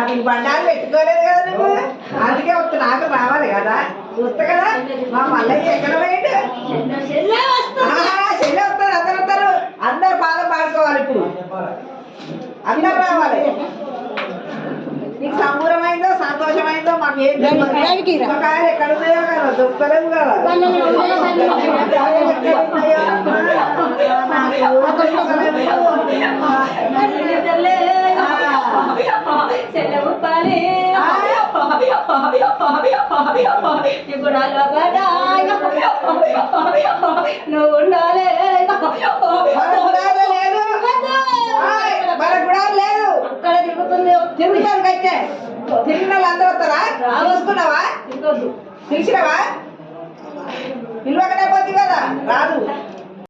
నీకు బండాలు పెట్టుకోలేదు కదా నువ్వు, అందుకే వస్తా నాకు రావాలి కదా, వస్తా కదా. మా మల్లయ్య ఎక్కడ పోయిండు? చెల్లె వస్తారు, అందరు వస్తారు, అందరు బాధ పాడుకోవాలి. ఇప్పుడు అందరు రావాలి. నీకు సంబూరమైందో సంతోషమైందో మాకు ఏం కాయలు ఎక్కడ ఉన్నాయో కదా, దొక్కలేము కదా. నువ్వు ఉండాలి లేదు అక్కడ తిరుగుతుంది. తిరుగుతారు కట్టే తిరిగిన వాళ్ళు అందరూ వస్తారా? చూసుకున్నావా? పిలిచినావా? పిలవకనే పోతుంది కదా, రాదు.